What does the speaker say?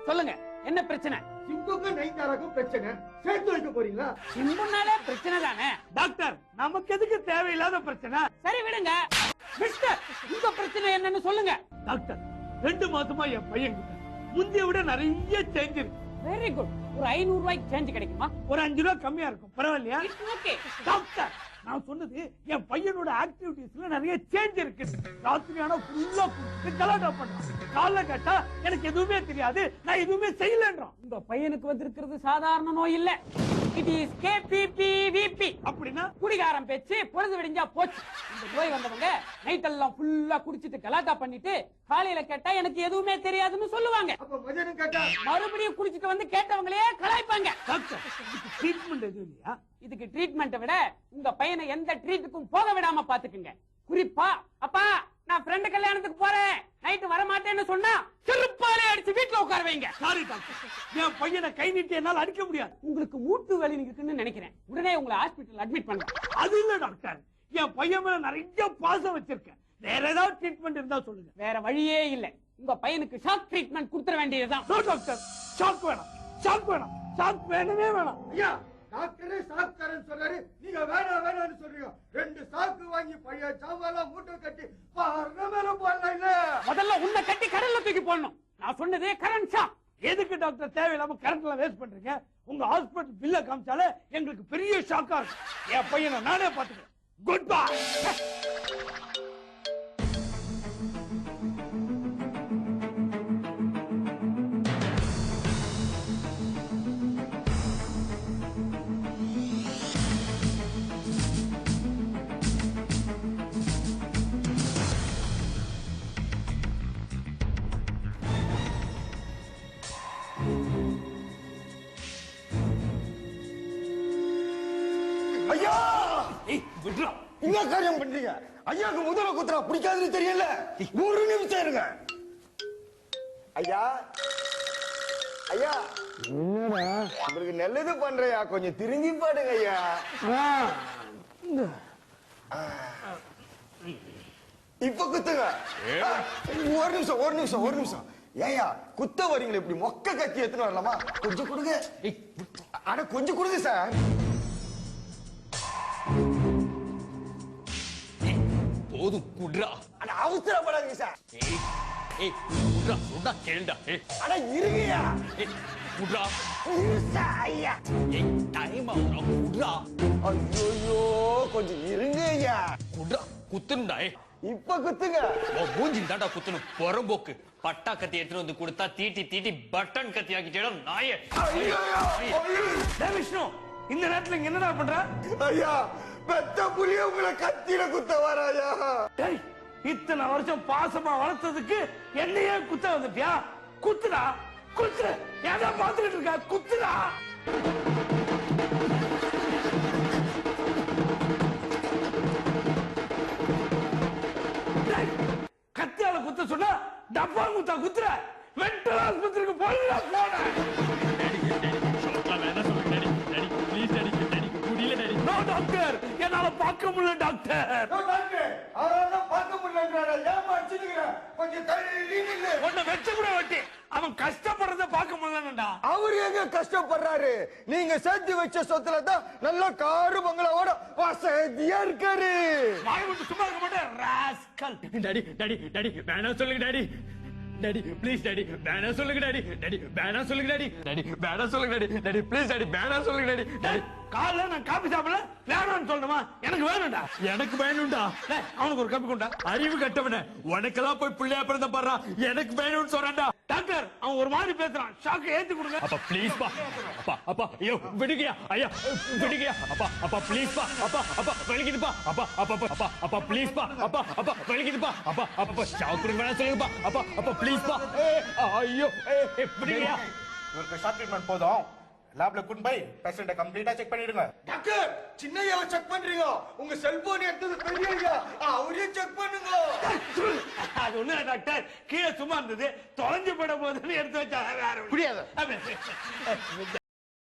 சொல்லுங்க, என்ன பிரச்சனை? சிம்புக்கும் நைட்டாராக்கும் பிரச்சனை, சேர்த்து வைக்க போறீங்களா? சிம்புனாலே பிரச்சனை தானே டாக்டர். நமக்கு எதுக்கு தேவையில்லாத பிரச்சனை? சரி விடுங்க. மிஸ்டர், உங்க பிரச்சனை என்னன்னு சொல்லுங்க. டாக்டர், 2 மாசமா என் பையன் கிட்ட முந்தைய விட நிறைய சேஞ்ச் இருக்கு. Very good. ஒரு 500 ரூபாய்க்கு சேஞ்ச் கிடைக்குமா? ஒரு 5 ரூபாய் கம்மியா இருக்கும், பரவாயில்லையா? ஓகே டாக்டர், நான் சொன்னது என் பையனோட ஆக்டிவிட்டீஸ்ல நிறைய சேஞ்ச் இருக்கு. ராத்திரி ஆனா ஃபுல்லா குடிச்சு கலாட்டா பண்றான். காலைல கேட்டா எனக்கு எதுவுமே தெரியாது, நான் எதுவுமே செய்யலன்றான். உங்க பையனுக்கு வந்திருக்கிறது சாதாரண நோய் இல்ல. இட் இஸ் கேபிபிவிபி. அப்படின்னா குடிகாரம் பேச்சு பொழுது விடிஞ்சா போச்சு. இந்த நோய் வந்தவங்க நைட் எல்லாம் ஃபுல்லா குடிச்சிட்டு கலாட்டா பண்ணிட்டு காலையில கேட்டா எனக்கு எதுவுமே தெரியாதுன்னு சொல்லுவாங்க. அப்ப மதியானம் கேட்டா மறுபடியும் குடிச்சிட்டு வந்து கேட்டவங்களே கலாய்ப்பாங்க. டாக்டர், ட்ரீட்மெண்ட் எதுவும் இல்லையா? இதுக்கு ட்ரீட்மெண்ட்டை விட உங்க பையனை எந்த ட்ரீட்டுக்கும் போக விடாம பாத்துக்குங்க. குறிப்பா, அப்பா நான் ஃப்ரெண்ட் கல்யாணத்துக்கு போறேன், நைட்டு வர மாட்டேன்னு சொன்னா செருப்பாலே அடிச்சு வீட்டுல உட்கார வைங்க. சாரி டாக்டர், என் பையனை கை நீட்டி என்னால அடிக்க முடியாது. உங்களுக்கு மூட்டு வலி இருக்குன்னு நினைக்கிறேன். உடனே உங்களை ஹாஸ்பிடல் அட்மிட் பண்ணுங்க. அது இல்ல டாக்டர், என் பையன் மேல நிறைய பாசம் வச்சிருக்கேன். வேற ஏதாவது ட்ரீட்மெண்ட் இருந்தா சொல்லுங்க. வேற வழியே இல்ல. உங்க பையனுக்கு ஷாக் ட்ரீட்மெண்ட் கொடுத்துட வேண்டியதுதான். நோ டாக்டர், ஷாக் வேணாம், ஷாக் வேணாம், ஷாக் வேணவே வேணாம். ஐயா, டாக்டரே சாக்குறேன்னு சொல்றாரு, நீங்க வேணாம்னு சொல்றீங்க. 2 சாக்கு வாங்கி பழைய சாமான்லாம் மூட்டை கட்டி பாருங்க மேல போடலாம். இல்ல, முதல்ல உன்னை கட்டி கடல்ல தூக்கி போடணும். நான் சொன்னது கரண்ட் ஷாக். எதுக்கு டாக்டர் தேவையில்லாம கரண்ட்ல வேஸ்ட் பண்றீங்க? உங்க ஹாஸ்பிடல் பில்ல காமிச்சாலே எங்களுக்கு பெரிய ஷாக்கா இருக்கு. என் பையனை நானே பாத்துக்கிறேன். Good bye. ஐயா ஏய், விட்றா. என்ன காரியம் பண்றீங்க? ஐயாக்கு முதல்ல குத்துறா பிடிக்காதுன்னு தெரியல. 1 நிமிஷம் இருங்க. ஐயா, ஐயா, உங்களுக்கு நல்லது பண்றையா, கொஞ்சம் திரும்பி பாடுங்க ஐயா. இப்ப குத்துங்க. ஒரு நிமிஷம். ஏயா குத்த வரீங்களா? இப்படி மொக்க கத்தி எடுத்துன்னு வரலாமா? கொஞ்சம் கொடுங்க. அட கொஞ்சம் கொடுங்க சார். போதும் குட்ரா. அட அவசரப்படாதீங்க சார். ஏய் குட்ரா, சொன்னா கேளுடா. அட இருங்கயா. குட்ரா. ஐயா, ஏய் டைம் ஆகுறா குட்ரா. ஐயோ கொஞ்சம் இருங்கய்யா. குட்ரா குத்துனுடா. இப்ப குத்துங்க. மூஞ்சில் தாண்டா குத்தணும். பொறம்போக்கு பட்டா கத்தி எடுத்துட்டு வந்து கொடுத்தா தீட்டி பட்டன் கத்தி ஆக்கிட்டேடா நாயே. டேய் விஷ்ணு, இந்த நேரத்துல இங்க என்னடா பண்ற? ஐயா, பெத்த புலிய உங்களை கத்திர குத்த வராயா? டேய், இத்தனை வருஷம் பாசமா வளர்த்ததுக்கு என்னையே குத்த வந்துட்டியா? குத்துடா, குத்து. ஏதா பாத்துக்கிட்டு இருக்கா? குத்துடா. டேய், கத்தியால குத்த சொன்னா டப்பா குத்தா குத்துற. மென்டல் ஆஸ்பத்திரிக்கு போறா போட. நோ டாக்டர், என்னால பார்க்க முடியல டாக்டர். அவரால் பார்க்க முடியலன்றாரா? ஏன் அடிச்சுக்கிற? கொஞ்சம் தள்ளி நில்லு. உன்னை வெச்ச கூட வெட்டி அவன் கஷ்டப்படுறத பார்க்க முடியலடா. அவரு எங்க கஷ்டப்படுறாரு? நீங்க சேர்த்து வச்ச சொத்துல தான் நல்ல காரு பங்களாவோட வசதியா இருக்காரு. வாய் விட்டு சும்மா இருக்க மாட்டேன் ராஸ்கல். டாடி வேணாம் சொல்லுங்க டாடி. டாடி ப்ளீஸ் டாடி வேணாம் சொல்லுங்க டாடி. டாடி வேணாம் சொல்லுங்க டாடி. டாடி வேணாம் சொல்லுங்க டாடி. டாடி ப்ளீஸ் டாடி வேணாம் சொல்லுங்க டாடி. டாடி காலைல நான் காபி சாப்பிடல, வேணும்னு சொல்லணுமா? எனக்கு வேணும்டா. எனக்கு வேணும்டா. அவனுக்கு ஒரு கப்பி கொண்டா. அறிவு கட்டவன உனக்கெல்லாம் போய் பிள்ளையா பிறந்த பாடுறா. எனக்கு வேணும்னு சொல்றான்டா. டாக்டர், அவன் ஒரு மாதிரி பேசுறான். ஷாக்கு ஏத்தி கொடுங்க. அப்பா ப்ளீஸ் பா. அப்பா ஐயோ விடுங்கயா. ஐயா விடுங்கயா. அப்பா ப்ளீஸ் பா. அப்பா வலிக்குதுப்பா. அப்பா ப்ளீஸ் பா. அப்பா வலிக்குதுப்பா. அப்பா சாப்பிடுங்க வேணாம் சொல்லுங்கப்பா. அப்பா ப்ளீஸ் பா. ஐயோ விடுங்கயா. இவருக்கு ஷார்ட் ட்ரீட்மெண்ட் போதும். லேப்ல கூட்டி போய் பேஷண்ட்டை கம்ப்ளீட்டா செக் பண்ணிடுங்க. டாக்டர், சின்னையாவை செக் பண்றீங்க. உங்க செல்போன் எடுத்தது பெரியய்யா, அவரையும் செக் பண்ணுங்க. அது ஒண்ணு டாக்டர், கீழே சும்மா இருந்தது, தொலைஞ்சு போட போதுன்னு எடுத்து வச்சா. புரியாது.